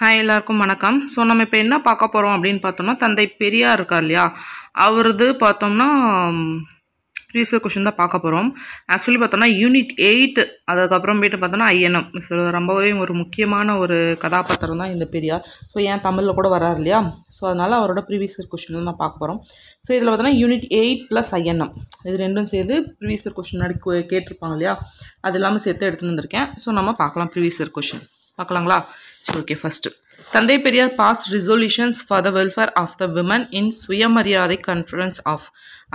Hi எல்லாருக்கும் வணக்கம். So நம்ம இப்போ என்ன பார்க்க போகிறோம் அப்படின்னு பார்த்தோம்னா, தந்தை பெரியார் இருக்கார் இல்லையா, அவரது பார்த்தோம்னா ப்ரீவியஸ் கொஷின் தான் பார்க்க போகிறோம். ஆக்சுவலி பார்த்தோம்னா யூனிட் 8 அதுக்கப்புறமேட்டு பார்த்தோம்னா ஐஎன்எம். ஸோ ரொம்பவே ஒரு முக்கியமான ஒரு கதாபாத்திரம் தான் இந்த பெரியார். ஸோ ஏன் தமிழில் கூட வராரு இல்லையா, ஸோ அதனால் அவரோட ப்ரீவியஸ் கொஷின் தான் பார்க்க போகிறோம். ஸோ இதில் பார்த்தோன்னா யூனிட் 8 + ஐஎன்எம் இது ரெண்டும் சேர்த்து ப்ரீவியஸ் கொஷின் முன்னாடி கேட்டிருப்பாங்க இல்லையா, அது எல்லாமே சேர்த்து எடுத்துகிட்டு வந்திருக்கேன். ஸோ நம்ம பார்க்கலாம் ப்ரீவியஸ் கொஷின் பார்க்கலாங்களா. சரி, okay. First, Thanthai Periyar passed resolutions for the welfare of the women in சுயமரியாதை கான்ஃபரன்ஸ் ஆஃப்.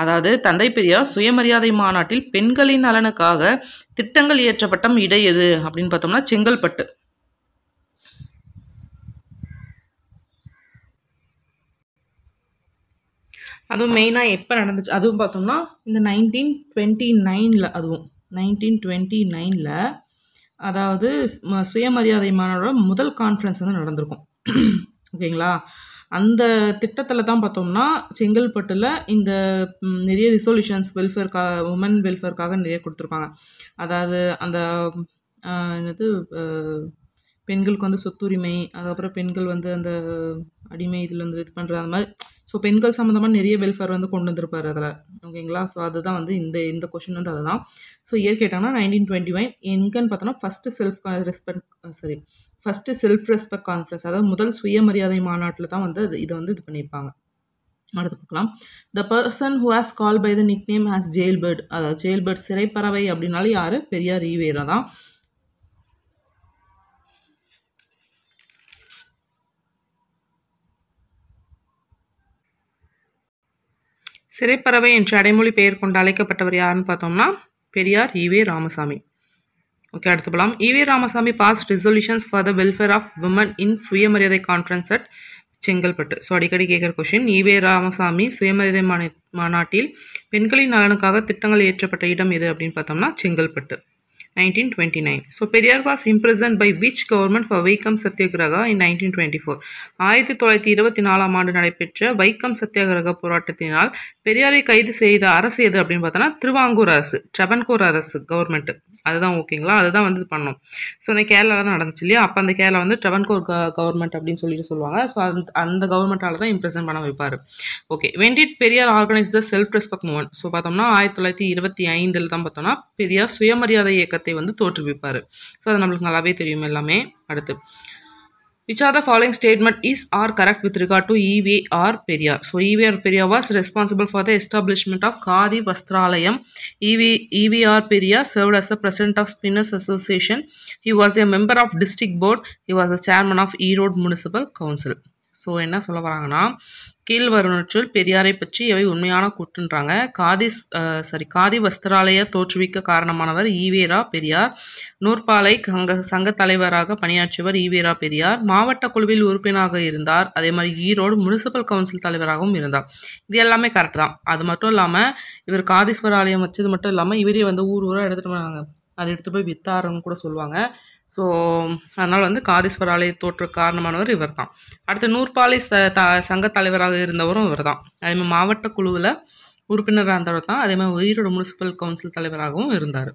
அதாவது தந்தை பெரியார் சுயமரியாதை மாநாட்டில் பெண்களின் நலனுக்காக திட்டங்கள் இயற்றப்பட்ட இடம் எது அப்படின்னு பார்த்தோம்னா செங்கல்பட்டு. அதுவும் மெயினாக எப்போ நடந்துச்சு அதுவும் பார்த்தோம்னா இந்த 1929 அதுவும் 1929 அதாவது சுயமரியாதை மாநாடோட முதல் கான்ஃபரன்ஸ் வந்து நடந்திருக்கும். ஓகேங்களா. அந்த திட்டத்தில் தான் பார்த்தோம்னா செங்கல்பட்டில் இந்த நிறைய ரிசொல்யூஷன்ஸ் உமன் வெல்ஃபேருக்காக நிறைய கொடுத்துருப்பாங்க. அதாவது அந்த என்னது பெண்களுக்கு வந்து சொத்துரிமை, அதுக்கப்புறம் பெண்கள் வந்து அந்த அடிமை இதில் வந்து இது பண்ணுறது அந்த மாதிரி. ஸோ பெண்கள் சம்மந்தமாக நிறைய வெல்ஃபேர் வந்து கொண்டு வந்திருப்பார் அதில். ஓகேங்களா. ஸோ அதுதான் வந்து இந்த கொஷின் வந்து அதுதான். ஸோ இயர் கேட்டாங்கன்னா 1921 எங்கன்னு பார்த்தோன்னா ஃபஸ்ட்டு செல்ஃப் ரெஸ்பெக்ட் கான்ஃபரன்ஸ், அதாவது முதல் சுயமரியாதை மாநாட்டில் தான் வந்து இதை வந்து இது பண்ணியிருப்பாங்க. அடுத்து பார்க்கலாம். The person who has call by the nickname has jailbird. அதாவது ஜெயில்பர்ட் சிறைப்பறவை அப்படின்னாலும் யார்? பெரியார் ஈவேரா தான். சிறைப்பறவை என்ற அடைமொழி பெயர் கொண்டு அழைக்கப்பட்டவர் யாருன்னு பார்த்தோம்னா பெரியார் ஈவே ராமசாமி. ஓகே, அடுத்து போகலாம். EV Ramasamy passed resolutions for the welfare of women in சுயமரியாதை கான்ஃபரன்ஸ் அட் செங்கல்பட்டு. ஸோ அடிக்கடி கேட்குற கொஷின். ஈவே ராமசாமி சுயமரியாதை மாநாட்டில் பெண்களின் நலனுக்காக திட்டங்கள் இயற்றப்பட்ட இடம் எது அப்படின்னு பார்த்தோம்னா Chengalpattu, 1929. So Periyar was imprisoned by which government for Vaikom satyagraha in 1924. 1924 ஆண்டு நடைபெற்ற வைக்கம் சத்தியாகிரக போராட்டத்தினால் பெரியாரை கைது செய்த அரசு எது அப்படின்னு பார்த்தோன்னா திருவாங்கூர் அரசு, ட்ரெவன்கோர் அரசு கவர்மெண்ட். அதுதான். ஓகேங்களா. அதுதான் வந்து பண்ணோம். ஸோ அந்த கேரளாவில் தான் நடந்துச்சு இல்லையா, அப்போ அந்த கேரளா வந்து ட்ரெவன்கோர் கவர்மெண்ட் அப்படின்னு சொல்லுவாங்க. ஸோ அந்த கவர்மெண்ட்டால் தான் இம்ப்ரெசன்ட் பண்ண வைப்பார். Okay. When did Periyar organise the self respect movement. So பார்த்தோம்னா 1925 தான் பார்த்தோம்னா பெரியார் சுயமரியாதை இயக்கத்தை வந்து தோற்றுவிப்பார். ஸோ அது நம்மளுக்கு நல்லாவே தெரியும் எல்லாமே. அடுத்து, which are the following statement is or correct with regard to E.V.R. Periyar? So E.V.R. Periyar was responsible for the establishment of Khadi Vastralayam. E.V.R. Periyar served as the president of Spinners Association. He was a member of district board. He was the chairman of Erode Municipal Council. So என்ன சொல்ல வராங்கன்னா, கீழ்வருவனற்றுள் பெரியாரை பற்றி எவை உண்மையான கூற்றுன்றாங்க. காதி வஸ்திராலய தோற்றுவிக்க காரணமானவர் ஈவேரா பெரியார். நூற்பாலை சங்க தலைவராக பணியாற்றியவர் ஈவேரா பெரியார். மாவட்ட குழுவில் உறுப்பினராக இருந்தார். அதே மாதிரி ஈரோடு முனிசிபல் கவுன்சில் தலைவராகவும் இருந்தார். இது எல்லாமே கரெக்ட் தான். அது மட்டும் இல்லாமல் இவர் காதீஸ்வராலயம் வச்சது மட்டும் இல்லாமல் இவரே வந்து ஊராக எடுத்துகிட்டு போனாங்க. அதை எடுத்துகிட்டு போய் வித்தாருன்னு கூட சொல்லுவாங்க. ஸோ அதனால் வந்து காதீஸ்வராலய தோற்ற காரணமானவர் இவர் தான். அடுத்து நூற்பாலை சங்க தலைவராக இருந்தவரும் இவர் தான். அதேமாதிரி மாவட்ட குழுவில் உறுப்பினராக இருந்தவர் தான். அதேமாதிரி ஈரோடு முனிசிபல் கவுன்சில் தலைவராகவும் இருந்தார்.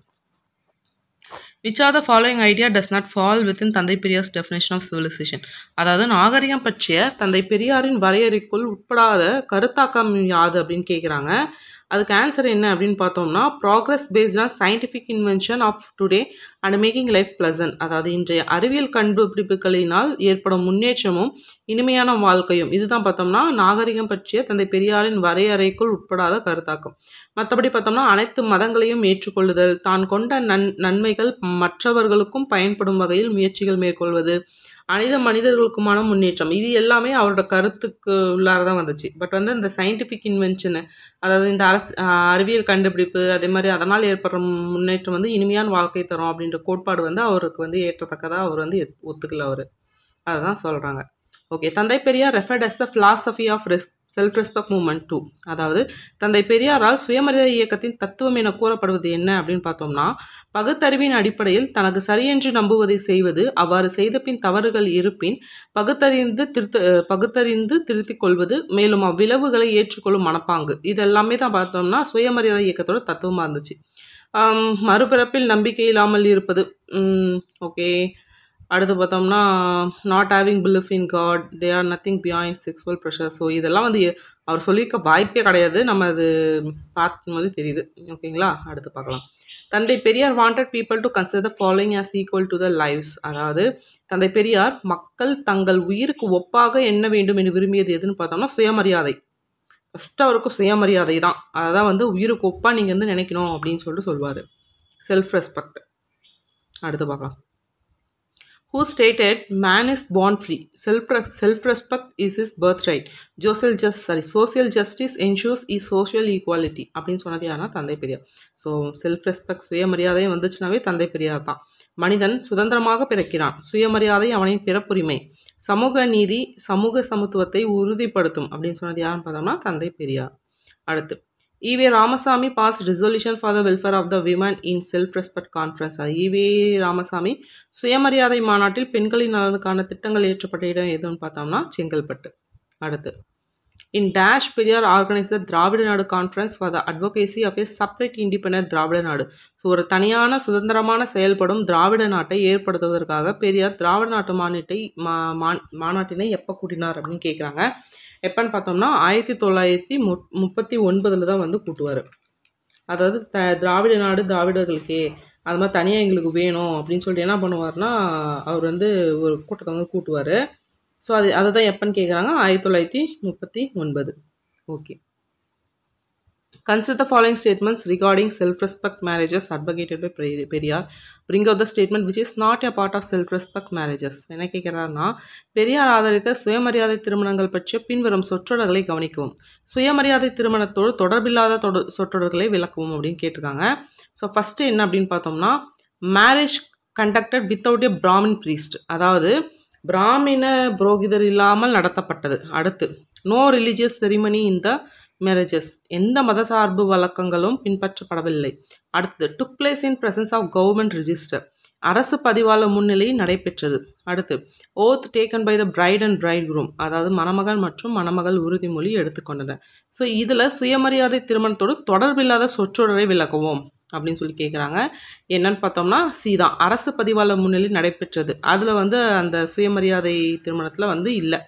Which are the following idea does not fall within தந்தை பெரியார்ஸ் definition of civilization? அதாவது நாகரிகம் பற்றிய தந்தை பெரியாரின் வரையறைக்குள் உட்படாத கருத்தாக்கம் யாது அப்படின்னு கேட்குறாங்க. அதுக்கு ஆன்சர் என்ன அப்படின்னு பார்த்தோம்னா, progress based on scientific invention of today and making life pleasant. அதாவது இன்றைய அறிவியல் கண்டுபிடிப்புகளினால் ஏற்படும் முன்னேற்றமும் இனிமையான வாழ்க்கையும். இதுதான் பார்த்தோம்னா நாகரிகம் பற்றிய தந்தை பெரியாரின் வரையறைக்குள் உட்படாத கருத்தாக்கம். மற்றபடி பார்த்தோம்னா அனைத்து மதங்களையும் ஏற்றுக்கொள்ளுதல், தான் கொண்ட நன்மைகள் மற்றவர்களுக்கும் பயன்படும் வகையில் முயற்சிகள் மேற்கொள்வது, மனிதர்களுக்குமான முன்னேற்றம், இது எல்லாமே அவரோட கருத்துக்கு உள்ளாரதான் வந்துச்சு. பட் வந்து இந்த சயின்டிஃபிக் இன்வென்ஷனு, அதாவது இந்த அறிவியல் கண்டுபிடிப்பு, அதே மாதிரி அதனால் ஏற்படுற முன்னேற்றம் வந்து இனிமையான வாழ்க்கை தரும் அப்படின்ற கோட்பாடு வந்து அவருக்கு வந்து ஏற்றத்தக்கதாக அவர் வந்து ஒத்துக்கல. அவர் அதுதான் சொல்கிறாங்க. ஓகே. தந்தை Periyar referred as the philosophy of self respect movement 2. அதாவது தந்தை பெரியாரால் சுயமரியாதை இயக்கத்தின் தத்துவம் என கூறப்படுவது என்ன அப்படின்னு பார்த்தோம்னா, பகுத்தறிவின் அடிப்படையில் தனக்கு சரியென்று நம்புவதை செய்வது, அவ்வாறு செய்த பின் தவறுகள் இருப்பின் பகுத்தறிந்து திருத்திக் கொள்வது, மேலும் அவ்விளைவுகளை ஏற்றுக்கொள்ளும் மனப்பாங்கு, இதெல்லாமே தான் பார்த்தோம்னா சுயமரியாதை இயக்கத்தோட தத்துவமாக இருந்துச்சு. மறுபிறப்பில் நம்பிக்கை இல்லாமல் இருப்பது. ஓகே. அடுத்து பார்த்தோம்னா not having belief in god, they are nothing beyond sexual pressure. So இதெல்லாம் வந்து அவர் சொல்லியிருக்க வாய்ப்பே கிடையாது, நம்ம அது பார்க்கும்போது தெரியுது. ஓகேங்களா, அடுத்து பார்க்கலாம். தந்தை Periyar wanted people to consider the following as equal to the lives. அதாவது தந்தை பெரியார் மக்கள் தங்கள் உயிருக்கு ஒப்பாக எண்ண வேண்டும் என்று விரும்பியது எதுன்னு பார்த்தோம்னா சுயமரியாதை. ஃபஸ்ட்டு அவருக்கு சுயமரியாதை தான், அதான் வந்து உயிருக்கு ஒப்பாக நீங்கள் வந்து நினைக்கணும் அப்படின்னு சொல்லிட்டு சொல்வார். Self respect. அடுத்து பார்க்கலாம். Who stated man is born free, self-respect is his birthright, social justice ensures is social equality அப்படின்னு சொன்னது யாருன்னா தந்தை பெரியார். ஸோ செல்ஃப் ரெஸ்பெக்ட் சுயமரியாதை வந்துச்சுனாவே தந்தை பெரியார் தான். மனிதன் சுதந்திரமாக பிறக்கிறான், சுயமரியாதை அவனின் பிறப்புரிமை, சமூக நீதி சமூக சமத்துவத்தை உறுதிப்படுத்தும் அப்படின்னு சொன்னது யாருன்னு பார்த்தோம்னா தந்தை பெரியார். அடுத்து EV Ramasamy passed resolution for the welfare of the women in self respect conference. EV Ramasamy சுயமரியாதை மாநாட்டில் பெண்களின் நலனுக்கான திட்டங்கள் ஏற்றப்பட்ட இடம் எதுன்னு பார்த்தோம்னா செங்கல்பட்டு. அடுத்து in dash Periyar organise the Dravida Nadu conference for the advocacy of a separate independent Dravida Nadu. So ஒரு தனியான சுதந்திரமான செயல்படும் திராவிட நாட்டை ஏற்படுத்துவதற்காக பெரியார் திராவிட நாட்டு மாநாட்டினை எப்போ கூட்டினார் அப்படின்னு கேட்குறாங்க. எப்போன்னு பார்த்தோம்னா 1939 தான் வந்து கூட்டுவார். அதாவது திராவிட நாடு திராவிடர்களுக்கே அது மாதிரி தனியாக எங்களுக்கு வேணும் அப்படின்னு சொல்லிட்டு என்ன பண்ணுவார்னா அவர் வந்து ஒரு கூட்டத்தை வந்து கூட்டுவார். ஸோ அதை தான் எப்போன்னு கேட்குறாங்க, 1939. Okay. Consider the following statements regarding self-respect marriages advocated by Periyar. Bring out the statement which is not a part of self-respect marriages. என்ன கேட்குறாருன்னா, பெரியார் ஆதரித்த சுயமரியாதை திருமணங்கள் பற்றிய பின்வரும் சொற்றொடர்களை கவனிக்கவும், சுயமரியாதை திருமணத்தோடு தொடர்பில்லாத சொற்றொடர்களை விளக்கவும் அப்படின்னு கேட்டிருக்காங்க. ஸோ ஃபஸ்ட்டு என்ன அப்படின்னு பார்த்தோம்னா, marriage conducted without a brahmin priest, அதாவது பிராமண புரோகிதர் இல்லாமல் நடத்தப்பட்டது. அடுத்து no religious ceremony in the marriages, எந்த மத சார்பு வழக்கங்களும் பின்பற்றப்படவில்லை. அடுத்தது took place in presence of government register, அரசு பதிவாளர் முன்னிலையில் நடைபெற்றது. அடுத்து oath taken by the bride and bridegroom, அதாவது மணமகன் மற்றும் மணமகள் உறுதிமொழி எடுத்துக்கொண்டனர். ஸோ இதில் சுயமரியாதை திருமணத்தோடு தொடர்பில்லாத சொற்றொடரை விளக்குவோம் அப்படின்னு சொல்லி கேட்குறாங்க. என்னன்னு பார்த்தோம்னா தான் அரசு பதிவாளர் முன்னிலையில் நடைபெற்றது. அதில் வந்து அந்த சுயமரியாதை திருமணத்தில் வந்து இல்லை,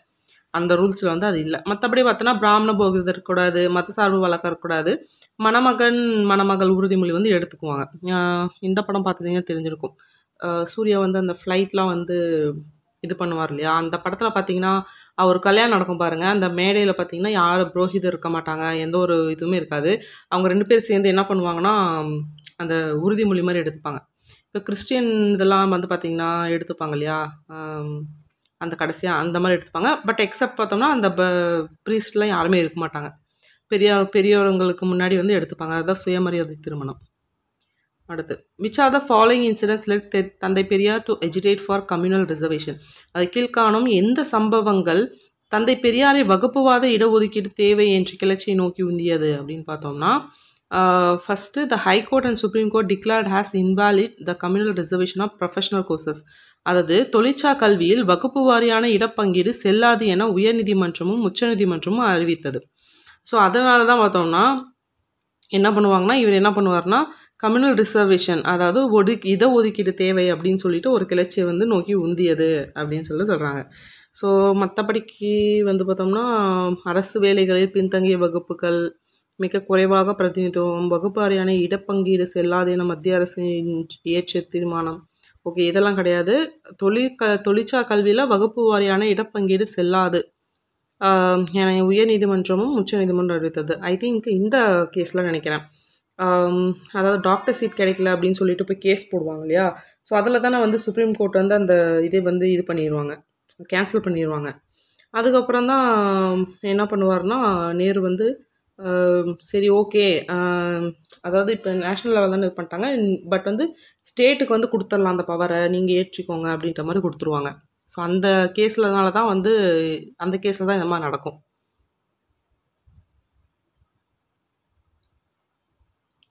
அந்த ரூல்ஸில் வந்து அது இல்லை. மற்றபடி பார்த்தோன்னா பிராமண போகிறது இருக்கக்கூடாது, மத சார்பு வழக்கம் இருக்கக்கூடாது, மணமகள் உறுதிமொழி வந்து எடுத்துக்குவாங்க. இந்த படம் பார்த்தீங்கன்னா தெரிஞ்சிருக்கும், சூர்யா வந்து அந்த ஃப்ளைட்லாம் வந்து இது பண்ணுவார் இல்லையா, அந்த படத்தில் பார்த்தீங்கன்னா அவர் கல்யாணம் நடக்கும் பாருங்கள், அந்த மேடையில் பார்த்தீங்கன்னா யாரும் புரோகிதர் இருக்க மாட்டாங்க, எந்த ஒரு இதுவுமே இருக்காது. அவங்க 2 பேர் சேர்ந்து என்ன பண்ணுவாங்கன்னா அந்த உறுதிமொழி மாதிரி எடுத்துப்பாங்க. இப்போ கிறிஸ்டியன் இதெல்லாம் வந்து பார்த்திங்கன்னா எடுத்துப்பாங்க இல்லையா, அந்த கடைசியாக அந்த மாதிரி எடுத்துப்பாங்க. பட் எக்ஸப்ட் பார்த்தோம்னா அந்த ப்ரீஸ்ட்லாம் யாருமே இருக்க மாட்டாங்க, பெரியவங்களுக்கு முன்னாடி வந்து எடுத்துப்பாங்க. அதுதான் சுயமரியாதை திருமணம். அடுத்து which are the following incidents led Thanthai Periyar to educate for communal reservation. அது கீழ்காணும் எந்த சம்பவங்கள் தந்தை பெரியாரை வகுப்புவாத இடஒதுக்கீடு தேவை என்ற கிளர்ச்சியை நோக்கி உந்தியது அப்படின்னு பார்த்தோம்னா, first the high court and supreme court declared as invalid the communal reservation of professional courses. அதாவது தொழிற்சா கல்வியில் வகுப்பு வாரியான இடப்பங்கீடு செல்லாது என உயர்நீதிமன்றமும் உச்சநீதிமன்றமும் அறிவித்தது. ஸோ அதனால தான் பார்த்தோம்னா என்ன பண்ணுவாங்கன்னா, இவர் என்ன பண்ணுவார்னா கம்யூனல் ரிசர்வேஷன், அதாவது இடஒதுக்கீடு தேவை அப்படின்னு சொல்லிட்டு ஒரு கிளர்ச்சியை வந்து நோக்கி உந்தியது அப்படின்னு சொல்கிறாங்க. ஸோ மற்றபடிக்கு வந்து பார்த்தோம்னா அரசு வேலைகளில் பின்தங்கிய வகுப்புகள் மிக குறைவாக பிரதிநிதித்துவம், வகுப்பு வாரியான இடப்பங்கீடு செல்லாது என மத்திய அரசு இயற்றிய தீர்மானம். ஓகே, இதெல்லாம் கிடையாது. தொழிற்சா கல்வியில் வகுப்பு வாரியான இடப்பங்கீடு செல்லாது என உயர்நீதிமன்றமும் உச்சநீதிமன்றம் அறிவித்தது. ஐ திங்க் இந்த கேஸில் நினைக்கிறேன், அதாவது டாக்டர் சீட் கிடைக்கல அப்படின்னு சொல்லிட்டு போய் கேஸ் போடுவாங்க இல்லையா, ஸோ அதில் தானே வந்து சுப்ரீம் கோர்ட் வந்து அந்த இதை வந்து இது பண்ணிடுவாங்க, கேன்சல் பண்ணிடுவாங்க. அதுக்கப்புறம் தான் என்ன பண்ணுவார்னா நேரு வந்து சரி ஓகே, அதாவது இப்போ நேஷ்னல் லெவல் தானே இது பண்ணிட்டாங்க, பட் வந்து ஸ்டேட்டுக்கு வந்து கொடுத்துடலாம் அந்த பவரை, நீங்கள் ஏற்றிக்கோங்க அப்படின்ற மாதிரி கொடுத்துருவாங்க. ஸோ அந்த கேஸ்லனால தான் வந்து அந்த கேஸில் தான் இந்த மாதிரி நடக்கும்.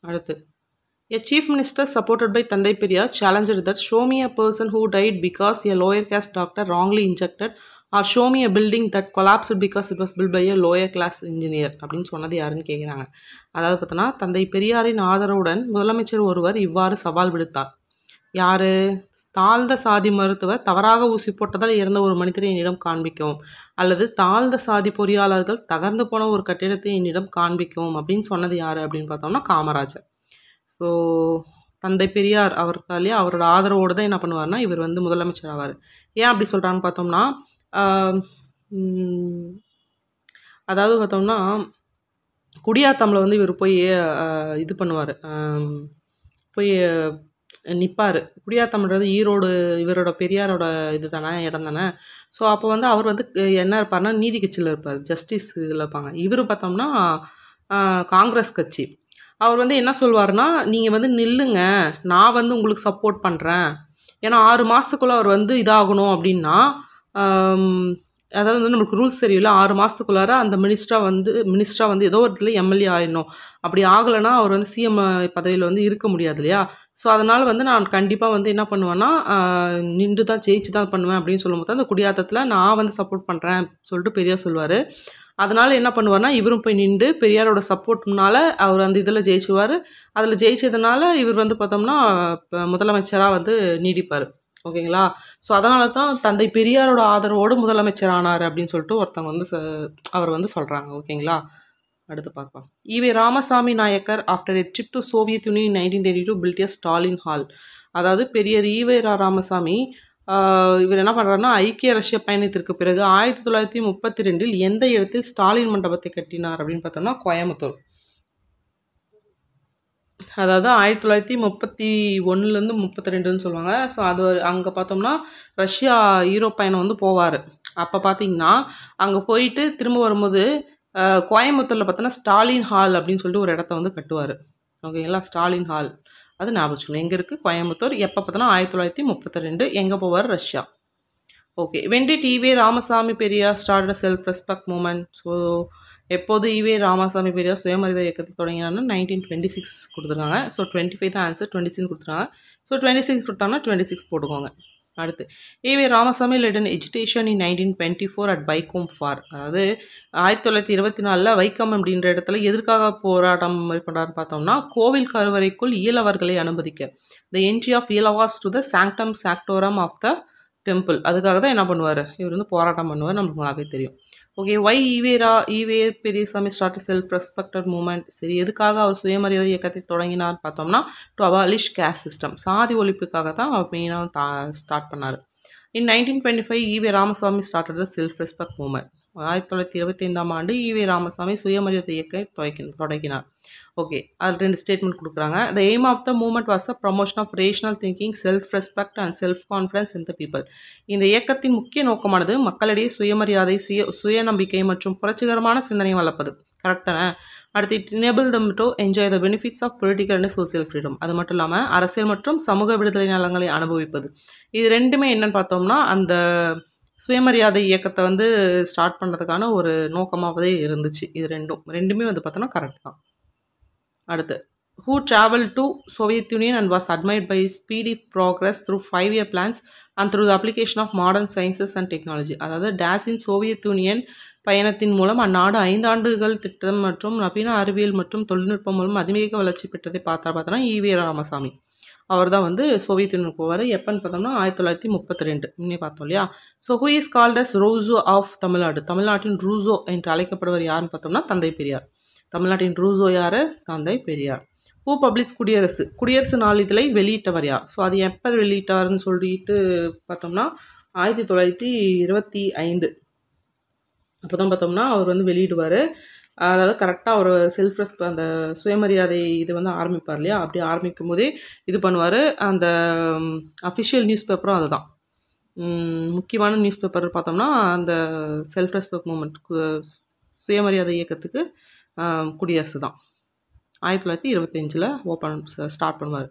அடுத்து A chief minister supported by Thandai Periyar challenged that show me a person who died because a lower caste doctor wrongly injected or show me a building that collapsed because it was built by a lower class engineer அப்படின்னு சொன்னது யாருன்னு கேட்குறாங்க. அதாவது பார்த்தோன்னா தந்தை பெரியாரின் ஆதரவுடன் முதலமைச்சர் ஒருவர் இவ்வாறு சவால் விடுத்தார். யாரு? தாழ்ந்த சாதி மருத்துவர் தவறாக ஊசி போட்டதால் இறந்த ஒரு மனிதரை என்னிடம் காண்பிக்கவும், அல்லது தாழ்ந்த சாதி பொறியாளர்கள் தகர்ந்து போன ஒரு கட்டிடத்தை என்னிடம் காண்பிக்கவும் அப்படின்னு சொன்னது யாரு அப்படின்னு பார்த்தோம்னா காமராஜர். ஸோ தந்தை பெரியார் அவருக்காலே அவரோட ஆதரவோடு தான் என்ன பண்ணுவார்னா இவர் வந்து முதலமைச்சர் ஆவார். ஏன் அப்படி சொல்கிறான்னு பார்த்தோம்னா அதாவது பார்த்தோம்னா குடியாத்தமில் வந்து இவர் போய் இது பண்ணுவார், போய் நிற்பார். குடியாத்தம்ன்றது ஈரோடு இவரோட பெரியாரோட இது தானே, இடம் தானே. ஸோ அப்போ வந்து அவர் வந்து என்ன இருப்பார்னா நீதி கட்சியில் இருப்பார், ஜஸ்டிஸ் இதில் இருப்பாங்க. இவர் பார்த்தோம்னா காங்கிரஸ் கட்சி. அவர் வந்து என்ன சொல்வார்னா, நீங்கள் வந்து நில்லுங்க, நான் வந்து உங்களுக்கு சப்போர்ட் பண்ணுறேன். ஏன்னா 6 மாதத்துக்குள்ளே அவர் வந்து இதாகணும் அப்படின்னா, அதாவது வந்து நம்மளுக்கு ரூல்ஸ் தெரியல, 6 மாதத்துக்குள்ளார அந்த மினிஸ்டராக வந்து ஏதோ ஒரு இடத்துல எம்எல்ஏ ஆயிடணும். அப்படி ஆகலைன்னா அவர் வந்து சிஎம் பதவியில் வந்து இருக்க முடியாது இல்லையா. ஸோ அதனால் வந்து நான் கண்டிப்பாக வந்து என்ன பண்ணுவேன்னா நின்று தான் ஜெயிச்சு தான் பண்ணுவேன் அப்படின்னு சொல்லும்போது அந்த குடியாத்தத்தில் நான் வந்து சப்போர்ட் பண்ணுறேன் சொல்லிட்டு பெரியார் சொல்லுவார். அதனால் என்ன பண்ணுவார்னா இவரும் போய் நின்று பெரியாரோட சப்போர்ட்னால அவர் அந்த இதில் ஜெயிச்சுவார். அதில் ஜெயிச்சதுனால இவர் வந்து பார்த்தோம்னா முதலமைச்சராக வந்து நீடிப்பார். ஓகேங்களா. ஸோ அதனால தான் தந்தை பெரியாரோட ஆதரவோடு முதலமைச்சர் ஆனார் அப்படின்னு சொல்லிட்டு ஒருத்தவங்க வந்து அவர் வந்து சொல்கிறாங்க. ஓகேங்களா. அடுத்து பார்க்கலாம். EV Ramasamy Naicker after a trip to Soviet Union in 1932 built a Stalin hall. அதாவது பெரியர் ஈவே ராமசாமி இவர் என்ன பண்ணுறாருன்னா ஐக்கிய ரஷ்ய பயணத்திற்கு பிறகு 1932 எந்த இடத்தில் ஸ்டாலின் மண்டபத்தை கட்டினார் அப்படின்னு பார்த்தோம்னா கோயம்புத்தூர். அதாவது 1931 32 சொல்லுவாங்க. ஸோ அது அங்கே பார்த்தோம்னா ரஷ்யா யூரோப் பயணம் வந்து போவார். அப்போ பார்த்தீங்கன்னா அங்கே போயிட்டு திரும்ப வரும்போது கோயம்புத்தூரில் பார்த்தோன்னா ஸ்டாலின் ஹால் அப்படின்னு சொல்லிட்டு ஒரு இடத்த வந்து கட்டுவார். ஓகேங்களா. ஸ்டாலின் ஹால் அது ஞாபகம் எங்கே இருக்குது, கோயம்புத்தூர். எப்போ பார்த்தோன்னா 1932. எங்கே போவார்? Russia. Okay. When did EV Ramasamy Periyar start self respect movement. So எப்போது ஈவே ராமசாமி பெரியார் சுயமரியாதை இயக்கத்தை தொடங்கினான்னு 1926 கொடுத்துருக்காங்க. ஸோ 25 தான் ஆன்சர், 26 கொடுத்துருக்காங்க. ஸோ 26 கொடுத்தாங்கன்னா 26 போட்டுக்கோங்க. அடுத்து EV Ramasamy led an education in 1924 at Vaikom for. அதாவது 1924 வைக்கம் அப்படின்ற இடத்துல எதற்காக போராட்டம் மேற்கொண்டார்னு பார்த்தோம்னா கோவில் கருவறைக்குள் ஈழவர்களை அனுமதிக்க, the entry of Ezhavas to the sanctum sanctorum of the temple. அதுக்காக தான் என்ன பண்ணுவார் இவர் வந்து போராட்டம் பண்ணுவார், நம்மளுக்கு நல்லாவே தெரியும். Okay. Why EV Periyasamy start self respected movement. சரி, எதுக்காக அவர் சுயமரியாதை இயக்கத்தை தொடங்கினார் பார்த்தோம்னா டு அபாலிஷ் கேஸ்ட் சிஸ்டம், சாதி ஒழிப்புக்காக தான் அவர் மெயினாக ஸ்டார்ட் பண்ணார். In 1925 EV Ramasamy started the self respect movement. 1925ஆம் ஆண்டு ஈவே ராமசாமி சுயமரியாதை இயக்கத்தை தொடங்கினார். ஓகே. அதில் 2 ஸ்டேட்மெண்ட் கொடுக்குறாங்க. The aim of the movement was the promotion of rational thinking, self respect and self confidence in the people. இந்த இயக்கத்தின் முக்கிய நோக்கமானது மக்களிடையே சுயமரியாதை, சுயநம்பிக்கை மற்றும் புரட்சிகரமான சிந்தனை வளர்ப்பது. கரெக்ட் தானே. அடுத்து it enable them to enjoy the benefits of political and social freedom. அது மட்டும் இல்லாமல் அரசியல் மற்றும் சமூக விடுதலை நலங்களை அனுபவிப்பது. இது ரெண்டுமே என்னன்னு பார்த்தோம்னா அந்த சுயமரியாதை இயக்கத்தை வந்து ஸ்டார்ட் பண்ணுறதுக்கான ஒரு நோக்கமாகவே இருந்துச்சு. இது ரெண்டுமே வந்து பார்த்தோன்னா கரெக்ட் தான். அடுத்து who traveled to Soviet Union and was admired by his speedy progress through 5-year plans and through the application of modern sciences and technology. அதாவது டேஸின் சோவியத் யூனியன் பயணத்தின் மூலம் அந்நாடு 5 ஆண்டுகள் திட்டம் மற்றும் நவீன அறிவியல் மற்றும் தொழில்நுட்பம் மூலம் அதிவேக வளர்ச்சி பெற்றதை பார்த்தோன்னா ஈவே ராமசாமி அவர் தான் வந்து சோவியத் யூனியன் போவார். எப்போன்னு பார்த்தோம்னா 1932 முன்னே பார்த்தோம் இல்லையா. So who is called as Rousseau of Tamil Nadu. தமிழ்நாட்டின் ரூசோ என்று அழைக்கப்படுவர் யாருன்னு பார்த்தோம்னா தந்தை பெரியார். தமிழ்நாட்டின் ரூசோ யார்? தந்தை பெரியார். ஹூ பப்ளிஷ் குடியரசு நாளிதழை வெளியிட்டவர் யார்? ஸோ அது எப்போ வெளியிட்டாருன்னு சொல்லிட்டு பார்த்தோம்னா 1925 அப்போ தான் பார்த்தோம்னா அவர் வந்து வெளியிடுவார். அதாவது கரெக்டாக ஒரு அந்த சுயமரியாதை இது வந்து ஆரம்பிப்பார் இல்லையா. அப்படி ஆரம்பிக்கும் போதே இது பண்ணுவார். அந்த அஃபிஷியல் நியூஸ் பேப்பரும் அதுதான். முக்கியமான நியூஸ் பேப்பர் பார்த்தோம்னா அந்த செல்ஃப் ரெஸ்பெக்ட் மூமெண்ட் சுயமரியாதை இயக்கத்துக்கு குடியரசு தான் 1925 ஸ்டார்ட் பண்ணுவார்.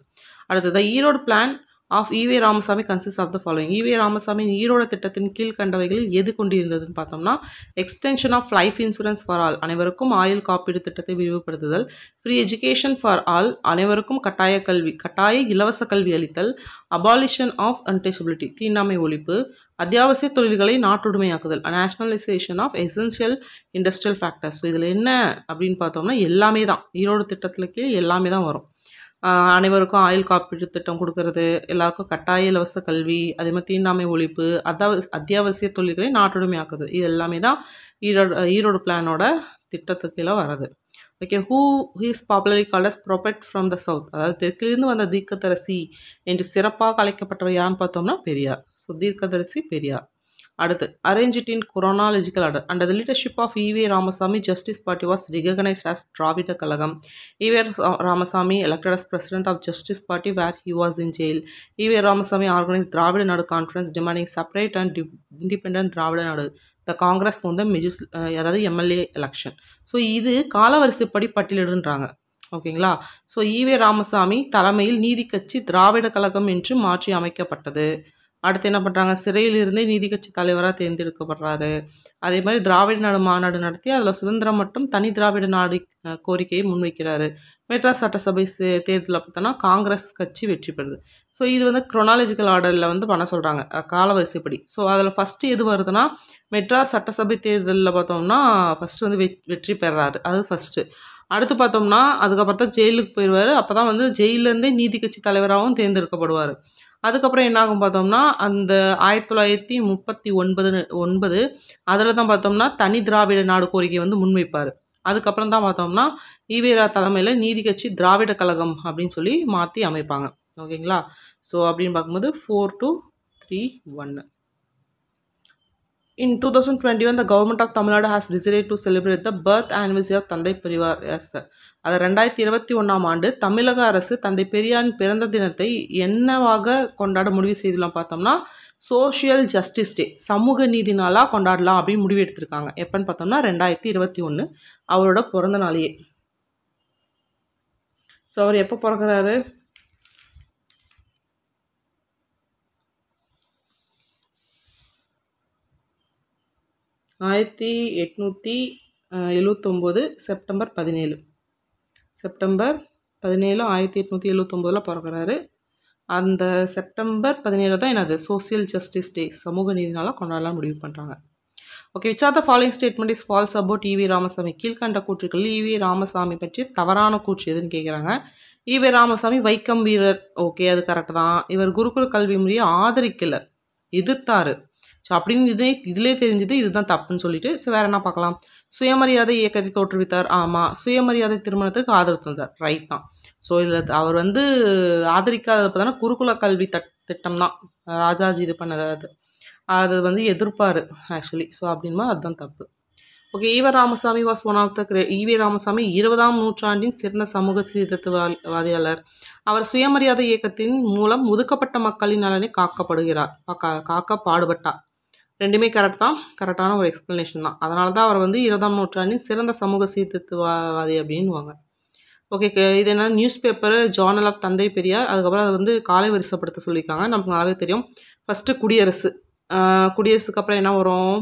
அடுத்தது Erode plan of EV Ramasamy consist of the following. EV ராமசாமியின் ஈரோடு திட்டத்தின் கீழ்கண்டவைகளில் எது கொண்டிருந்ததுன்னு பார்த்தோம்னா extension of life insurance for all, அனைவருக்கும் ஆயுள் காப்பீடு திட்டத்தை விரிவுபடுத்துதல். ஃப்ரீ எஜுகேஷன் ஃபார் ஆல், அனைவருக்கும் கட்டாய இலவச கல்வி அளித்தல். அபாலிஷன் ஆஃப் அன்டச்சபிலிட்டி, தீண்டாமை ஒழிப்பு. அத்தியாவசிய தொழில்களை நாட்டுடைமையாக்குதல், nationalisation of essential industrial factors. So இதில் என்ன அப்படின்னு பார்த்தோம்னா எல்லாமே தான் ஈரோடு திட்டத்தில் கீழே எல்லாமே தான் வரும். அனைவருக்கும் ஆயுள் காப்பீடு திட்டம் கொடுக்கறது, எல்லாருக்கும் கட்டாய இலவச கல்வி, அதே மாதிரி தீண்டாமை ஒழிப்பு, அத்தியாவசிய தொழில்களை நாட்டுடைமையாக்குது. இது எல்லாமே தான் ஈரோடு பிளானோட திட்டத்துக்கு கீழே வர்றது. Okay, who is popularly called as prophet from the south, அதாவது தெற்கிலிருந்து வந்த தீர்க்கதரிசி என்று சிறப்பாக அழைக்கப்பட்டவர் யாருன்னு பார்த்தோம்னா பெரியார். ஸோ தீர்க்கதரிசி பெரியார். அடுத்து, arrange it in chronological order. Under the leadership of E.V. Ramasamy, Justice Party was recognized as Dravida Kalagam. E.V. Ramasamy elected as president of Justice Party where he was in jail. E.V. Ramasamy organized Dravida Nadu conference demanding separate and independent Dravida Nadu. The Congress won the அதாவது MLA election. So இது காலவரிசைப்படி பட்டியலிடுன்றாங்க. ஓகேங்களா. So EV Ramasamy தலைமையில் நீதி கட்சி திராவிட கழகம் என்று மாற்றி அமைக்கப்பட்டது. அடுத்து என்ன பண்ணுறாங்க, சிறையிலிருந்தே நீதி கட்சி தலைவராக தேர்ந்தெடுக்கப்படுறாரு. அதே மாதிரி திராவிட நாடு மாநாடு நடத்தி அதில் சுதந்திரம் மற்றும் தனி திராவிட நாடு கோரிக்கையை முன்வைக்கிறாரு. மெட்ராஸ் சட்டசபை தேர்தலில் பார்த்தோன்னா காங்கிரஸ் கட்சி வெற்றி பெறுது. ஸோ இது வந்து குரோனாலஜிக்கல் ஆர்டரில் வந்து பண்ண சொல்கிறாங்க, காலவரிசைப்படி. ஸோ அதில் ஃபஸ்ட்டு எது வருதுன்னா மெட்ராஸ் சட்டசபை தேர்தலில் பார்த்தோம்னா ஃபஸ்ட்டு வந்து வெற்றி பெறாரு, அது ஃபஸ்ட்டு. அடுத்து பார்த்தோம்னா அதுக்கப்புறம் தான் ஜெயிலுக்கு போயிடுவார். அப்போ தான் வந்து ஜெயிலேருந்தே நீதி கட்சி தலைவராகவும் தேர்ந்தெடுக்கப்படுவார். அதுக்கப்புறம் என்ன ஆகும் பார்த்தோம்னா அந்த 1939 அதில் தான் பார்த்தோம்னா தனி திராவிட நாடு கோரிக்கை வந்து முன்வைப்பார். அதுக்கப்புறம் தான் பார்த்தோம்னா ஈவேரா தலைமையில் நீதி கட்சி திராவிட கழகம் அப்படின்னு சொல்லி மாற்றி அமைப்பாங்க. ஓகேங்களா. ஸோ அப்படின்னு பார்க்கும்போது 4, 2, 3, 1. In 2021, the government of Tamil Nadu has decided to celebrate the birth anniversary of தந்தை பெரியார். அது 2021ஆம் ஆண்டு தமிழக அரசு தந்தை பெரியாரின் பிறந்த தினத்தை என்னவாக கொண்டாட முடிவு செய்துலாம் பார்த்தோம்னா சோஷியல் ஜஸ்டிஸ் டே, சமூக நீதி நாளாக கொண்டாடலாம் அப்படின்னு முடிவு எடுத்திருக்காங்க. எப்போன்னு பார்த்தோம்னா 2021 அவரோட பிறந்த நாளையே. ஸோ அவர் எப்போ பிறகுறாரு, 1879 செப்டம்பர் 17. செப்டம்பர் 17 1879 பிறகுறாரு. அந்த செப்டம்பர் 17 தான் என்னது சோசியல் ஜஸ்டிஸ் டே, சமூக நீதி நாளாக கொண்டாடலாம் முடிவு பண்ணுறாங்க. Okay, which are the following statement is false about EV Ramasamy. கீழ்கண்ட கூற்றுக்களில் ஈவி ராமசாமி பற்றி தவறான கூற்று எதுன்னு கேட்குறாங்க. ஈவி ராமசாமி வைக்கம் வீரர், ஓகே அது கரெக்டு தான். இவர் குருகுல கல்வி முறையை ஆதரிக்கலை, எதிர்த்தாரு. ஸோ அப்படின்னு இதிலே தெரிஞ்சது இதுதான் தப்புன்னு சொல்லிட்டு. ஸோ வேறு என்ன பார்க்கலாம். சுயமரியாதை இயக்கத்தை தோற்றுவித்தார், ஆமாம். சுயமரியாதை திருமணத்திற்கு ஆதரவு தந்தார், ரைட் தான். ஸோ இதில் அவர் வந்து ஆதரிக்காத பார்த்தோன்னா குருகுல கல்வி திட்டம் தான் ராஜாஜி இது பண்ணது, அது வந்து எதிர்ப்பார் ஆக்சுவலி. ஸோ அப்படின்னா அதுதான் தப்பு. Okay, EV Ramasamy was one of the EV Ramasamy 20ஆம் நூற்றாண்டின் சிறந்த சமூக சீர்திருத்தவாதியாளர். அவர் சுயமரியாதை இயக்கத்தின் மூலம் ஒதுக்கப்பட்ட மக்களின் நலனை காக்க பாடுபட்டார். ரெண்டுமே கரெக்ட் தான், கரெக்டான ஒரு எக்ஸ்பிளனேஷன் தான். அதனால தான் அவர் வந்து 20ஆம் நூற்றாண்டின் சிறந்த சமூக சீர்திருத்தவாதி அப்படின்வாங்க. ஓகே, இது என்ன நியூஸ் பேப்பர் ஜேர்னல் ஆஃப் தந்தை பெரியார். அதுக்கப்புறம் அதை வந்து காலை வரிசைப்படுத்த சொல்லியிருக்காங்க, நமக்கு நல்லாவே தெரியும். ஃபஸ்ட்டு குடியரசு, குடியரசுக்கு அப்புறம் என்ன வரும்,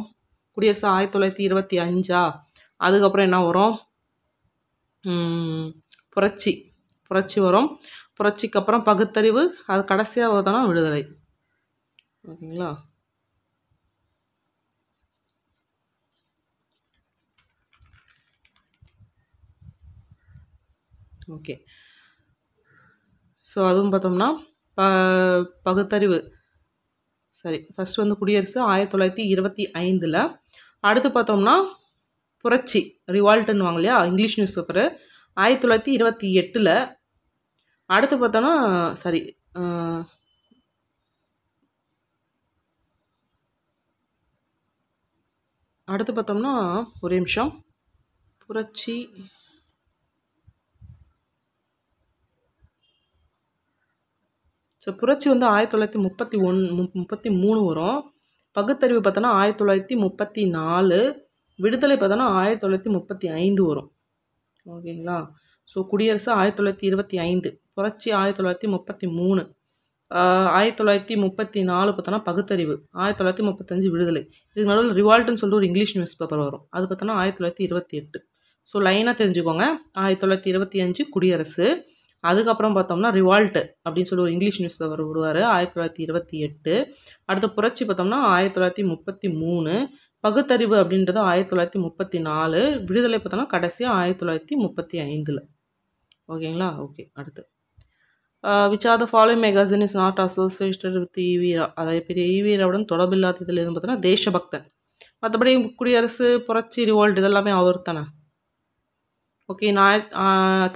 குடியரசு 1925. அதுக்கப்புறம் என்ன வரும், புரட்சி வரும். புரட்சிக்கு அப்புறம் பகுத்தறிவு, அது கடைசியாக வருதுன்னா விடுதலை. ஓகேங்களா. ஓகே, ஸோ அதுவும் பார்த்தோம்னா பகுத்தறிவு சரி. ஃபஸ்ட்டு வந்து குடியரசு 1925. அடுத்து பார்த்தோம்னா புரட்சி ரிவால்ட்டுன்னுவாங்க இல்லையா, இங்கிலீஷ் நியூஸ் பேப்பரு 1928. அடுத்து பார்த்தோன்னா சரி அடுத்து பார்த்தோம்னா ஒரே நிமிஷம், புரட்சி ஸோ புரட்சி வந்து 1933 வரும். பகுத்தறிவு பார்த்தோன்னா 1934. விடுதலை பார்த்தோன்னா 1935 வரும். ஓகேங்களா. ஸோ குடியரசு 1925, புரட்சி 1933, 1934 பார்த்தோன்னா பகுத்தறிவு, 1935 விடுதலை. இதுக்கு நடுவில் ரிவால்ட்டுன்னு சொல்லிட்டு ஒரு இங்கிலீஷ் நியூஸ் பேப்பர் வரும், அது பார்த்தோன்னா 1928. ஸோ லைனாக தெரிஞ்சுக்கோங்க. 1925 குடியரசு, அதுக்கப்புறம் பார்த்தோம்னா ரிவால்ட்டு அப்படின்னு சொல்லி ஒரு இங்கிலீஷ் நியூஸ் பேப்பர் விடுவார் 1928. அடுத்த புரட்சி பார்த்தோம்னா 1933, பகுத்தறிவு அப்படின்றது 1934, விடுதலை பார்த்தோம்னா கடைசியாக 1935. ஓகேங்களா. ஓகே, அடுத்து which are the following magazine is not associated with EVR. அதாவது பெரிய ஈவீராவுடன் தொடர்பில்லாததில் எதுவும் பார்த்தோன்னா தேசபக்தன். மற்றபடி குடியரசு, புரட்சி, ரிவோல்ட் இதெல்லாமே அவர் தானே. ஓகே.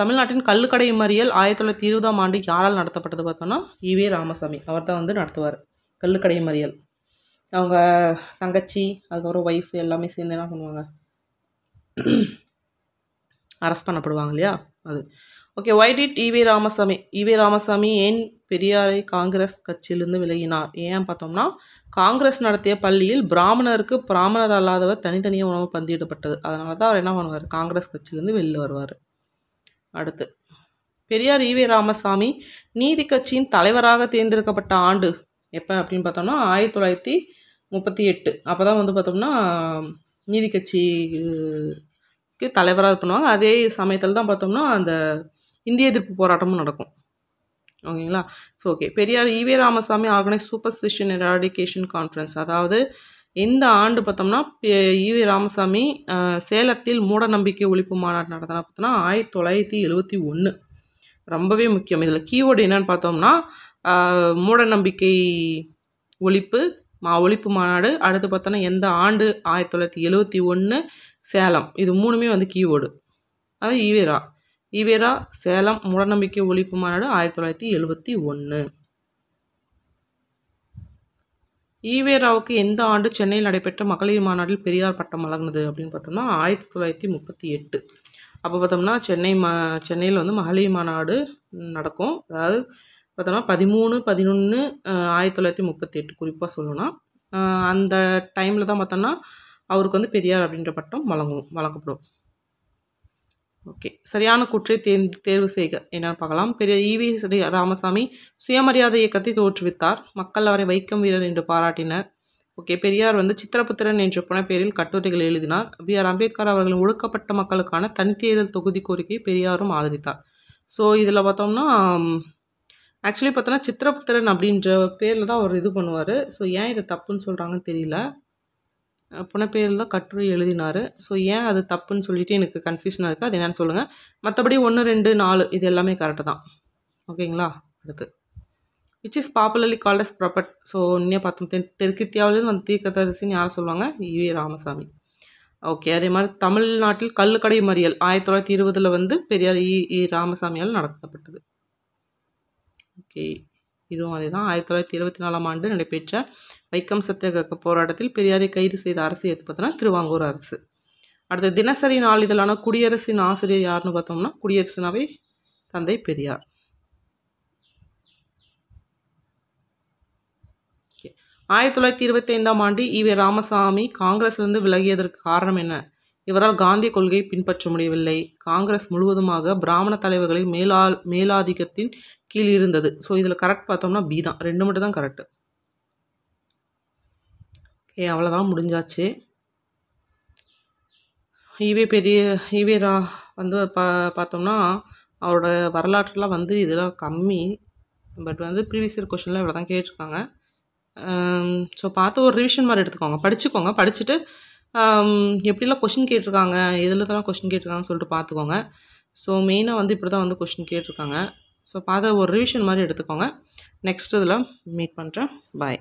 தமிழ்நாட்டின் கள்ளுக்கடை மறியல் 1920ஆம் ஆண்டு யாரால் நடத்தப்பட்டது பார்த்தோன்னா ஈவே ராமசாமி. அவர் தான் வந்து நடத்துவார் கள்ளுக்கடை மறியல். அவங்க தங்கச்சி அதுக்கப்புறம் ஒய்ஃப் எல்லாமே சேர்ந்து என்ன பண்ணுவாங்க, அரெஸ்ட் பண்ணப்படுவாங்க இல்லையா, அது. Okay. Why did EV Ramasamy ஏன் பெரியாரை காங்கிரஸ் கட்சியிலிருந்து விலகினார்? ஏன் பார்த்தோம்னா காங்கிரஸ் நடத்திய பள்ளியில் பிராமணர் அல்லாதவர் தனித்தனியாக உணவு பந்தியிடப்பட்டது. அதனால தான் அவர் என்ன பண்ணுவார், காங்கிரஸ் கட்சியிலேருந்து வெளில வருவார். அடுத்து பெரியார் ஈவே ராமசாமி நீதி கட்சியின் தலைவராக தேர்ந்தெடுக்கப்பட்ட ஆண்டு எப்போ அப்படின்னு பார்த்தோம்னா 1938. அப்போ தான் வந்து பார்த்தோம்னா நீதி கட்சிக்கு தலைவராக பண்ணுவாங்க. அதே சமயத்தில் தான் பார்த்தோம்னா அந்த இந்திய எதிர்ப்பு போராட்டமும் நடக்கும். ஓகேங்களா. So okay. Periyar EV Ramasamy organise superstition eradication conference. அதாவது இந்த ஆண்டு பார்த்தோம்னா ஈவே ராமசாமி சேலத்தில் மூட நம்பிக்கை ஒழிப்பு மாநாடு நடத்தினா பார்த்தோம்னா 1971. ரொம்பவே முக்கியம். இதில் கீவேர்டு என்னன்னு பார்த்தோம்னா மூட நம்பிக்கை ஒழிப்பு மாநாடு. அடுத்து பார்த்தோன்னா எந்த ஆண்டு 1971 சேலம். இது மூணுமே வந்து கீவேர்டு. அது ஈவேரா சேலம் மூடநம்பிக்கை ஒழிப்பு மாநாடு 1971. ஈவேராவுக்கு எந்த ஆண்டு சென்னையில் நடைபெற்ற மகளிர் மாநாட்டில் பெரியார் பட்டம் வழங்கினது அப்படின்னு பார்த்தோம்னா 1938. அப்போ பார்த்தோம்னா சென்னையில் வந்து மகளிர் மாநாடு நடக்கும். அதாவது பார்த்தோம்னா 13/11/1938 குறிப்பாக சொல்லணும்னா அந்த டைமில் தான் பார்த்தோம்னா அவருக்கு வந்து பெரியார் அப்படின்ற பட்டம் வழங்கப்படும். ஓகே. சரியான கூற்றை தேர்வு செய்க என்னன்னு பார்க்கலாம். ஈவே ராமசாமி சுயமரியாதை இயக்கத்தை தோற்றுவித்தார். மக்கள் அவரை வைக்கம் வீரர் என்று பாராட்டினர். ஓகே. பெரியார் வந்து சித்திரபுத்திரன் என்ற புனைப்பெயரில் கட்டுரைகள் எழுதினார். B.R. அம்பேத்கர் அவர்களின் ஒடுக்கப்பட்ட மக்களுக்கான தனித்தேர்தல் தொகுதி கோரிக்கையை பெரியாரும் ஆதரித்தார். ஸோ இதில் பார்த்தோம்னா ஆக்சுவலி பார்த்தோன்னா சித்திரபுத்திரன் அப்படின்ற பேரில் தான் அவர் இது பண்ணுவார். ஸோ ஏன் இது தப்புன்னு சொல்கிறாங்கன்னு தெரியல. புனைப்பெயரில் தான் கட்டுரை எழுதினார். ஸோ ஏன் அது தப்புன்னு சொல்லிட்டு எனக்கு கன்ஃபியூஷனாக இருக்குது. அது என்னென்னு சொல்லுங்கள். மற்றபடி 1, 2, 4 இது எல்லாமே கரெக்டு தான். ஓகேங்களா. அடுத்து which is popularly called as prophet. So இன்னும் பார்த்தோம் தெற்கித்தியாவிலேருந்து வந்து தீர்க்கதரிசின்னு யார் சொல்லுவாங்க, ஈவே ராமசாமி. ஓகே. அதே மாதிரி தமிழ்நாட்டில் கள்ளுக்கடை மறியல் 1920 வந்து பெரியார் ராமசாமியால் நடத்தப்பட்டது. ஓகே. இதுவும் அதே தான். 1924ஆம் ஆண்டு நடைபெற்ற வைக்கம் சத்தியாகிரக போராட்டத்தில் பெரியாரை கைது செய்த அரசு எது பார்த்தோன்னா திருவாங்கூர் அரசு. அடுத்த தினசரி நாளிதழான குடியரசின் ஆசிரியர் யாருன்னு பார்த்தோம்னா குடியரசுனாவே தந்தை பெரியார். ஓகே. 1925ஆம் ஆண்டு ஈவே ராமசாமி காங்கிரஸிலிருந்து விலகியதற்கு காரணம் என்ன? இவரால் காந்திய கொள்கையை பின்பற்ற முடியவில்லை. காங்கிரஸ் முழுவதுமாக பிராமண தலைவர்களின் மேலாதிக்கத்தின் கீழ் இருந்தது. ஸோ இதில் கரெக்ட் பார்த்தோம்னா பி தான். 2 மட்டும் தான் கரெக்டு. ஓகே. அவ்வளோதான், முடிஞ்சாச்சு. ஈவேரா வந்து பார்த்தோம்னா அவரோட வரலாற்றுலாம் வந்து இதெல்லாம் கம்மி. பட் வந்து ப்ரீவியஸ் இயர் கொஷினில் இவ்வளோ தான் கேட்டிருக்காங்க. ஸோ பார்த்து ஒரு ரிவிஷன் மாதிரி எடுத்துக்கோங்க, படிச்சுக்கோங்க. படிச்சுட்டு எப்படிலாம் கொஷின் கேட்டிருக்காங்க, எதில் தான் கொஷின் கேட்டிருக்காங்கன்னு சொல்லிட்டு பார்த்துக்கோங்க. ஸோ மெயினாக வந்து இப்படி தான் வந்து கொஷின் கேட்டிருக்காங்க. ஸோ பார்த்து ஒரு ரிவிஷன் மாதிரி எடுத்துக்கோங்க. நெக்ஸ்ட் இதில் மீட் பண்ணுறேன். பாய்.